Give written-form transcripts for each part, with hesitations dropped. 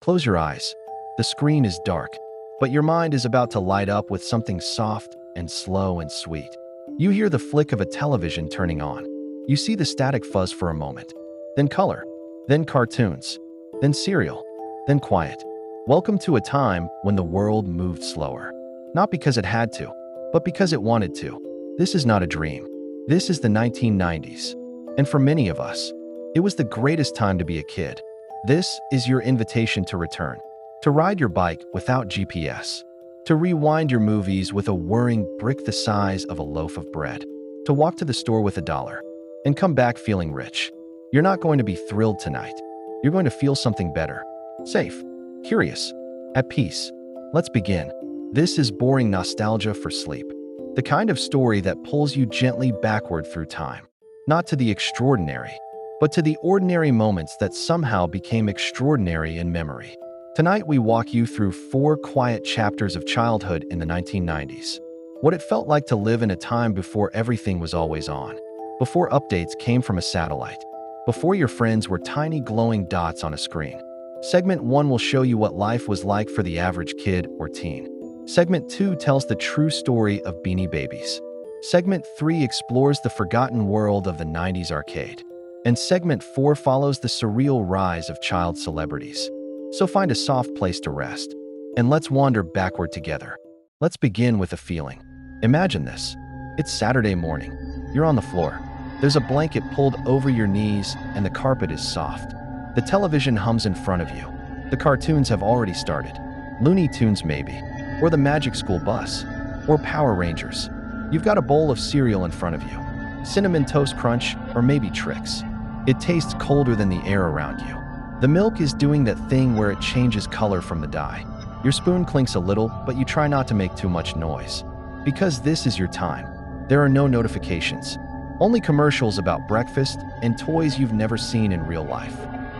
Close your eyes. The screen is dark, but your mind is about to light up with something soft and slow and sweet. You hear the flick of a television turning on. You see the static fuzz for a moment, then color, then cartoons, then cereal, then quiet. Welcome to a time when the world moved slower. Not because it had to, but because it wanted to. This is not a dream. This is the 1990s. And for many of us, it was the greatest time to be a kid. This is your invitation to return, to ride your bike without GPS, to rewind your movies with a whirring brick the size of a loaf of bread, to walk to the store with $1 and come back feeling rich. You're not going to be thrilled tonight. You're going to feel something better, safe, curious, at peace. Let's begin. This is boring nostalgia for sleep, the kind of story that pulls you gently backward through time, not to the extraordinary, but to the ordinary moments that somehow became extraordinary in memory. Tonight we walk you through 4 quiet chapters of childhood in the 1990s. What it felt like to live in a time before everything was always on, before updates came from a satellite, before your friends were tiny glowing dots on a screen. Segment 1 will show you what life was like for the average kid or teen. Segment 2 tells the true story of Beanie Babies. Segment 3 explores the forgotten world of the 90s arcade. And Segment 4 follows the surreal rise of child celebrities. So find a soft place to rest, and let's wander backward together. Let's begin with a feeling. Imagine this. It's Saturday morning. You're on the floor. There's a blanket pulled over your knees, and the carpet is soft. The television hums in front of you. The cartoons have already started. Looney Tunes maybe, or the Magic School Bus, or Power Rangers. You've got a bowl of cereal in front of you. Cinnamon Toast Crunch, or maybe Trix. It tastes colder than the air around you. The milk is doing that thing where it changes color from the dye. Your spoon clinks a little, but you try not to make too much noise. Because this is your time. There are no notifications. Only commercials about breakfast and toys you've never seen in real life.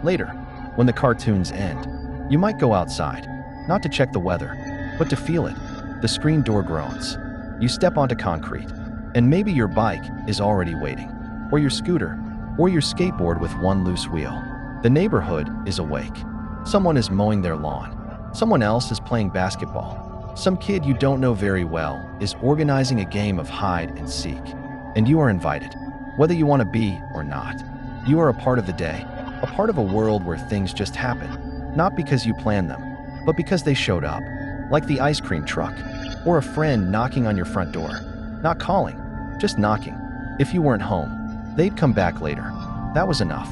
Later, when the cartoons end, you might go outside, not to check the weather, but to feel it. The screen door groans. You step onto concrete, and maybe your bike is already waiting, or your scooter, or your skateboard with one loose wheel. The neighborhood is awake. Someone is mowing their lawn. Someone else is playing basketball. Some kid you don't know very well is organizing a game of hide and seek. And you are invited, whether you want to be or not. You are a part of the day, a part of a world where things just happen, not because you planned them, but because they showed up, like the ice cream truck, or a friend knocking on your front door. Not calling, just knocking. If you weren't home, they'd come back later. That was enough.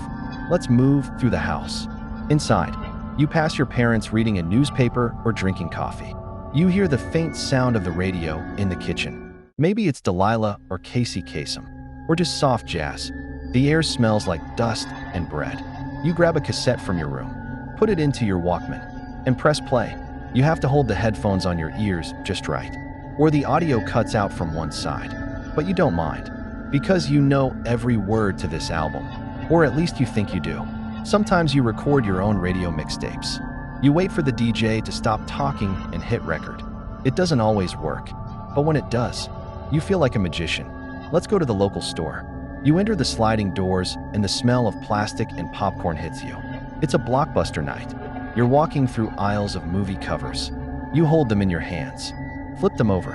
Let's move through the house. Inside, you pass your parents reading a newspaper or drinking coffee. You hear the faint sound of the radio in the kitchen. Maybe it's Delilah or Casey Kasem, or just soft jazz. The air smells like dust and bread. You grab a cassette from your room, put it into your Walkman, and press play. You have to hold the headphones on your ears just right, or the audio cuts out from one side. But you don't mind, because you know every word to this album, or at least you think you do. Sometimes you record your own radio mixtapes. You wait for the DJ to stop talking and hit record. It doesn't always work, but when it does, you feel like a magician. Let's go to the local store. You enter the sliding doors and the smell of plastic and popcorn hits you. It's a blockbuster night. You're walking through aisles of movie covers. You hold them in your hands. Flip them over.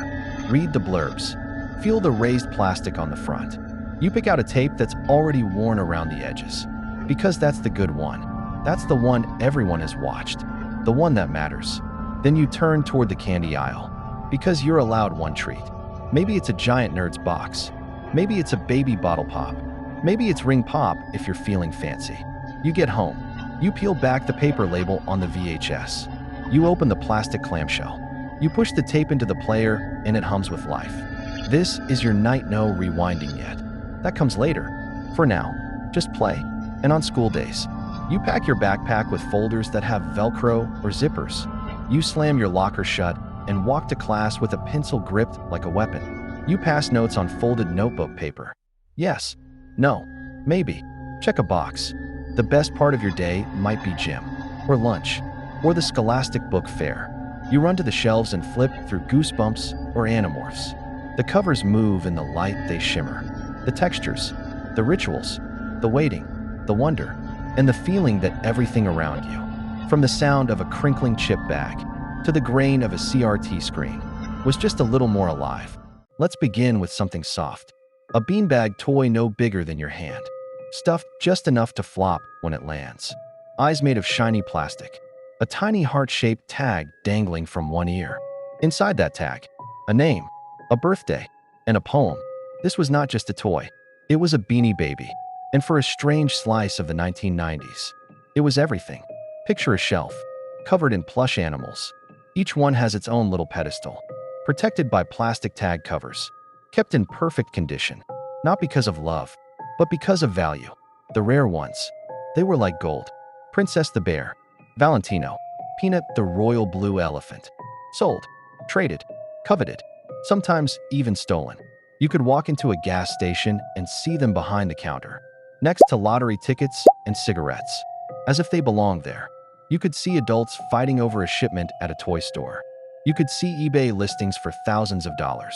Read the blurbs. Feel the raised plastic on the front. You pick out a tape that's already worn around the edges. Because that's the good one. That's the one everyone has watched. The one that matters. Then you turn toward the candy aisle. Because you're allowed one treat. Maybe it's a giant Nerds box. Maybe it's a baby bottle pop. Maybe it's ring pop if you're feeling fancy. You get home. You peel back the paper label on the VHS. You open the plastic clamshell. You push the tape into the player and it hums with life. This is your night no rewinding yet. That comes later. For now, just play. And on school days, you pack your backpack with folders that have Velcro or zippers. You slam your locker shut and walk to class with a pencil gripped like a weapon. You pass notes on folded notebook paper. Yes, no, maybe. Check a box. The best part of your day might be gym, or lunch, or the Scholastic Book Fair. You run to the shelves and flip through Goosebumps or Animorphs. The covers move in the light they shimmer. The textures, the rituals, the waiting, the wonder, and the feeling that everything around you From the sound of a crinkling chip bag to the grain of a CRT screen, was just a little more alive. Let's begin with something soft. A beanbag toy no bigger than your hand, stuffed just enough to flop when it lands. Eyes made of shiny plastic. A tiny heart-shaped tag dangling from one ear. Inside that tag, a name, a birthday, and a poem. This was not just a toy. It was a Beanie Baby. And for a strange slice of the 1990s, it was everything. Picture a shelf, covered in plush animals. Each one has its own little pedestal, protected by plastic tag covers, kept in perfect condition, not because of love, but because of value. The rare ones, they were like gold. Princess the bear, Valentino, Peanut the royal blue elephant. Sold, traded, coveted, sometimes even stolen. You could walk into a gas station and see them behind the counter, next to lottery tickets and cigarettes, as if they belonged there. You could see adults fighting over a shipment at a toy store. You could see eBay listings for thousands of dollars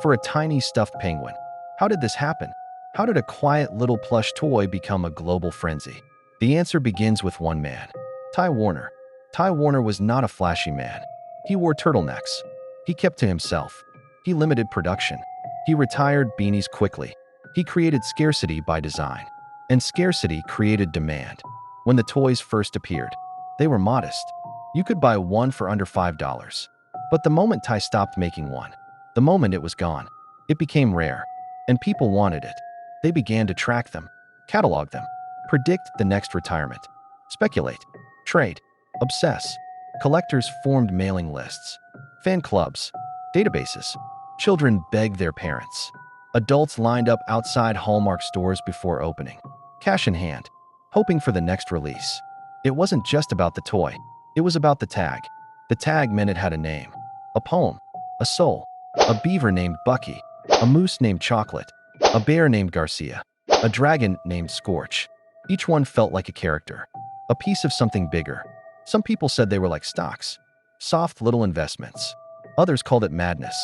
for a tiny stuffed penguin. How did this happen? How did a quiet little plush toy become a global frenzy? The answer begins with one man, Ty Warner. Ty Warner was not a flashy man. He wore turtlenecks. He kept to himself. He limited production. He retired beanies quickly. He created scarcity by design. And scarcity created demand. When the toys first appeared, they were modest. You could buy one for under $5. But the moment Ty stopped making one, the moment it was gone, it became rare. And people wanted it. They began to track them, catalog them, predict the next retirement, speculate, trade, obsess. Collectors formed mailing lists, fan clubs, databases. Children begged their parents. Adults lined up outside Hallmark stores before opening, cash in hand, hoping for the next release. It wasn't just about the toy. It was about the tag. The tag meant it had a name, a poem, a soul, a beaver named Bucky, a moose named Chocolate, a bear named Garcia, a dragon named Scorch. Each one felt like a character, a piece of something bigger. Some people said they were like stocks, soft little investments. Others called it madness,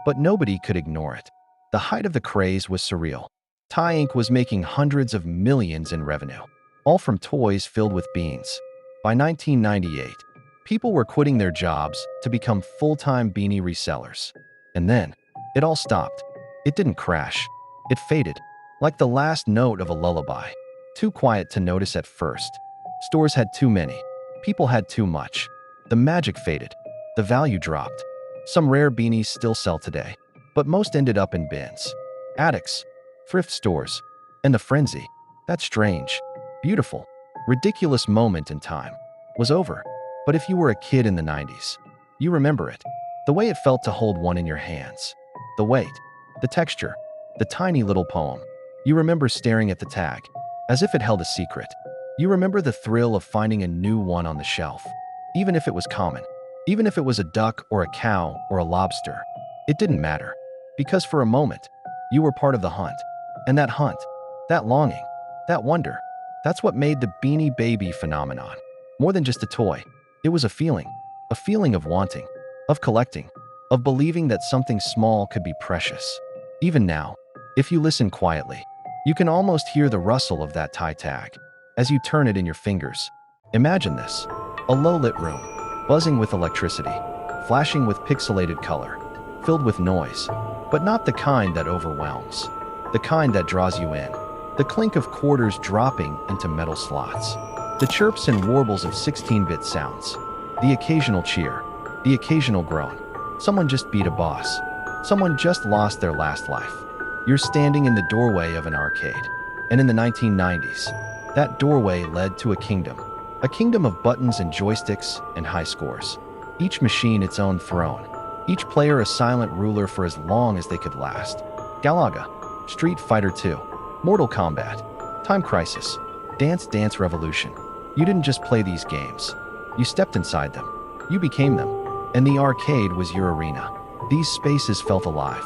but nobody could ignore it. The height of the craze was surreal. Ty Inc. was making hundreds of millions in revenue, all from toys filled with beans. By 1998, people were quitting their jobs to become full-time beanie resellers. And then, it all stopped. It didn't crash. It faded, like the last note of a lullaby. Too quiet to notice at first. Stores had too many. People had too much. The magic faded. The value dropped. Some rare beanies still sell today, but most ended up in bins, attics, thrift stores, and the frenzy, that strange, beautiful, ridiculous moment in time, was over. But if you were a kid in the 90s, you remember it. The way it felt to hold one in your hands. The weight, the texture, the tiny little poem. You remember staring at the tag, as if it held a secret. You remember the thrill of finding a new one on the shelf, even if it was common, even if it was a duck or a cow or a lobster. It didn't matter, because for a moment, you were part of the hunt. And that hunt, that longing, that wonder, that's what made the Beanie Baby phenomenon. More than just a toy, it was a feeling of wanting, of collecting, of believing that something small could be precious. Even now, if you listen quietly, you can almost hear the rustle of that tie tag as you turn it in your fingers. Imagine this, a low-lit room, buzzing with electricity, flashing with pixelated color, filled with noise, but not the kind that overwhelms, the kind that draws you in. The clink of quarters dropping into metal slots, the chirps and warbles of 16-bit sounds, the occasional cheer, the occasional groan. Someone just beat a boss. Someone just lost their last life. You're standing in the doorway of an arcade. And in the 1990s, that doorway led to a kingdom of buttons and joysticks and high scores. Each machine its own throne, each player a silent ruler for as long as they could last. Galaga, Street Fighter II, Mortal Kombat, Time Crisis, Dance Dance Revolution. You didn't just play these games. You stepped inside them. You became them. And the arcade was your arena. These spaces felt alive.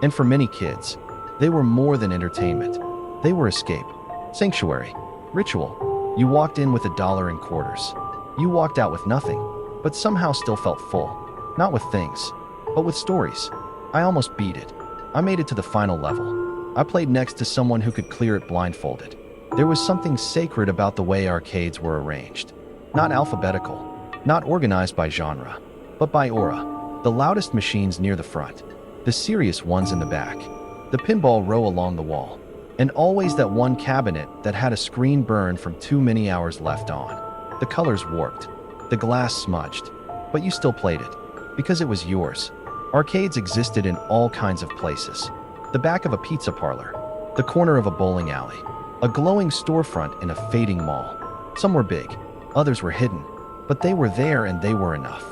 And for many kids, they were more than entertainment. They were escape, sanctuary, ritual. You walked in with $1 in quarters. You walked out with nothing, but somehow still felt full. Not with things, but with stories. I almost beat it. I made it to the final level. I played next to someone who could clear it blindfolded. There was something sacred about the way arcades were arranged. Not alphabetical, not organized by genre, but by aura. The loudest machines near the front, the serious ones in the back, the pinball row along the wall, and always that one cabinet that had a screen burn from too many hours left on. The colors warped, the glass smudged, but you still played it, because it was yours. Arcades existed in all kinds of places. The back of a pizza parlor, the corner of a bowling alley, a glowing storefront in a fading mall. Some were big, others were hidden, but they were there and they were enough.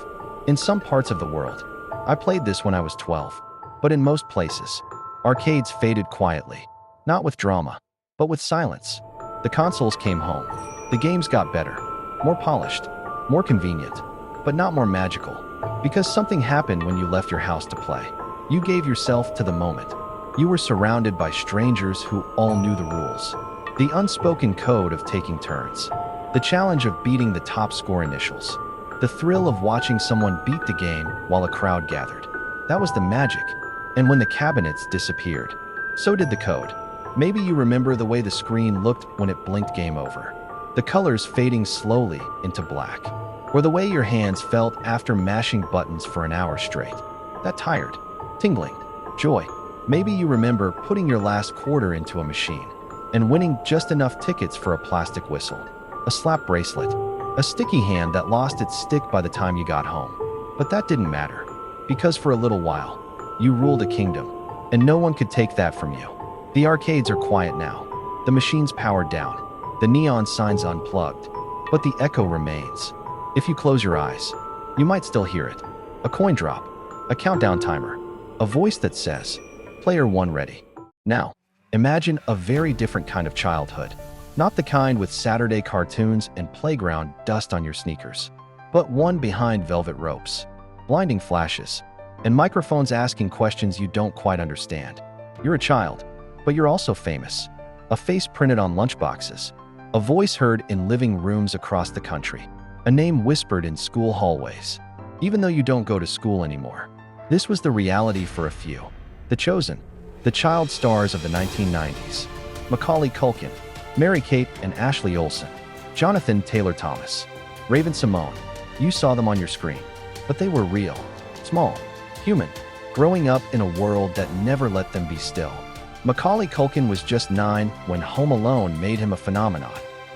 In some parts of the world, I played this when I was 12, but in most places, arcades faded quietly, not with drama, but with silence. The consoles came home. The games got better, more polished, more convenient, but not more magical, because something happened when you left your house to play. You gave yourself to the moment. You were surrounded by strangers who all knew the rules. The unspoken code of taking turns. The challenge of beating the top score initials. The thrill of watching someone beat the game while a crowd gathered. That was the magic. And when the cabinets disappeared, so did the code. Maybe you remember the way the screen looked when it blinked game over. The colors fading slowly into black. Or the way your hands felt after mashing buttons for an hour straight. That tired, tingling joy. Maybe you remember putting your last quarter into a machine and winning just enough tickets for a plastic whistle, a slap bracelet, a sticky hand that lost its stick by the time you got home. But that didn't matter, because for a little while, you ruled a kingdom, and no one could take that from you. The arcades are quiet now, the machines powered down, the neon signs unplugged, but the echo remains. If you close your eyes, you might still hear it. A coin drop, a countdown timer, a voice that says, "Player 1 ready." Now, imagine a very different kind of childhood. Not the kind with Saturday cartoons and playground dust on your sneakers, but one behind velvet ropes, blinding flashes, and microphones asking questions you don't quite understand. You're a child, but you're also famous. A face printed on lunchboxes, a voice heard in living rooms across the country, a name whispered in school hallways, even though you don't go to school anymore. This was the reality for a few. The chosen, the child stars of the 1990s. Macaulay Culkin, Mary-Kate and Ashley Olsen, Jonathan Taylor Thomas, Raven-Symoné. You saw them on your screen, but they were real, small, human, growing up in a world that never let them be still. Macaulay Culkin was just 9 when Home Alone made him a phenomenon.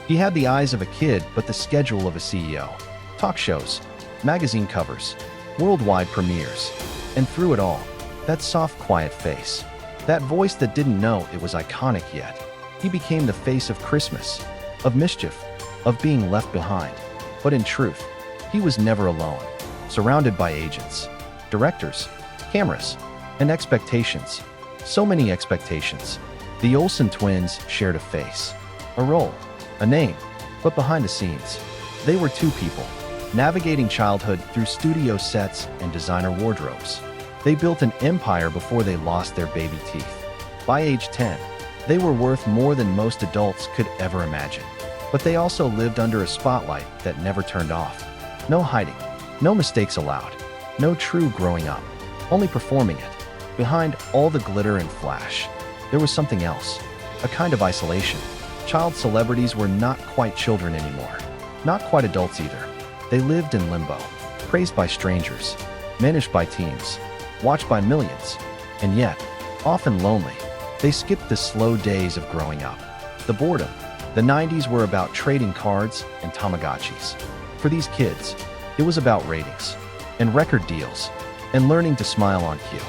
He had the eyes of a kid but the schedule of a CEO. Talk shows, magazine covers, worldwide premieres, and through it all, that soft, quiet face, that voice that didn't know it was iconic yet. He became the face of Christmas, of mischief, of being left behind. But in truth, he was never alone, surrounded by agents, directors, cameras, and expectations. So many expectations. The Olsen twins shared a face, a role, a name, but behind the scenes, they were two people, navigating childhood through studio sets and designer wardrobes. They built an empire before they lost their baby teeth. By age 10, they were worth more than most adults could ever imagine. But they also lived under a spotlight that never turned off. No hiding, no mistakes allowed, no true growing up, only performing it. Behind all the glitter and flash, there was something else, a kind of isolation. Child celebrities were not quite children anymore, not quite adults either. They lived in limbo, praised by strangers, managed by teams, watched by millions, and yet, often lonely. They skipped the slow days of growing up. The boredom. The 90s were about trading cards and Tamagotchis. For these kids, it was about ratings, and record deals, and learning to smile on cue.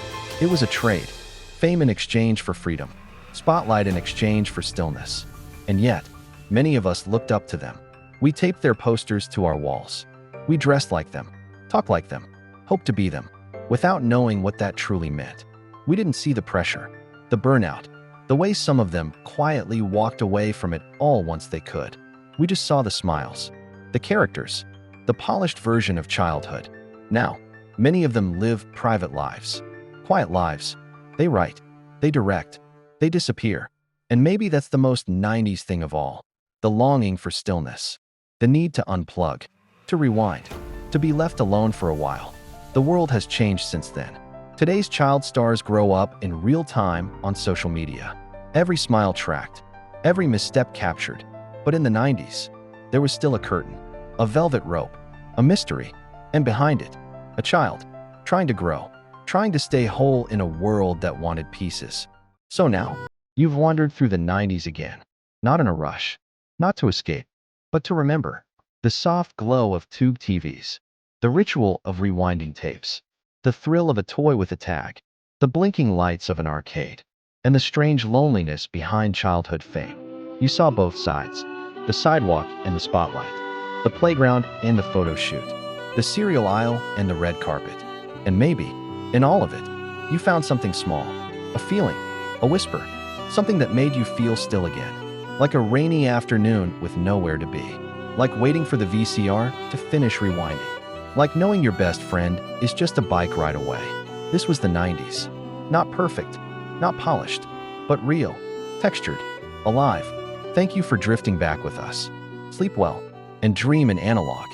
It was a trade, fame in exchange for freedom, spotlight in exchange for stillness. And yet, many of us looked up to them. We taped their posters to our walls. We dressed like them, talked like them, hoped to be them, without knowing what that truly meant. We didn't see the pressure, the burnout, the way some of them quietly walked away from it all once they could. We just saw the smiles, the characters, the polished version of childhood. Now, many of them live private lives, quiet lives. They write, they direct, they disappear. And maybe that's the most 90s thing of all, the longing for stillness, the need to unplug, to rewind, to be left alone for a while. The world has changed since then. Today's child stars grow up in real time on social media. Every smile tracked, every misstep captured. But in the 90s, there was still a curtain. a velvet rope, a mystery, and behind it, a child, trying to grow, trying to stay whole in a world that wanted pieces. So now, you've wandered through the 90s again, not in a rush, not to escape, but to remember the soft glow of tube TVs, the ritual of rewinding tapes, the thrill of a toy with a tag, the blinking lights of an arcade, and the strange loneliness behind childhood fame. You saw both sides, the sidewalk and the spotlight, the playground and the photo shoot, the cereal aisle and the red carpet. And maybe, in all of it, you found something small, a feeling, a whisper, something that made you feel still again, like a rainy afternoon with nowhere to be, like waiting for the VCR to finish rewinding, like knowing your best friend is just a bike ride away. This was the 90s. Not perfect, not polished, but real, textured, alive. Thank you for drifting back with us. Sleep well and dream in analog.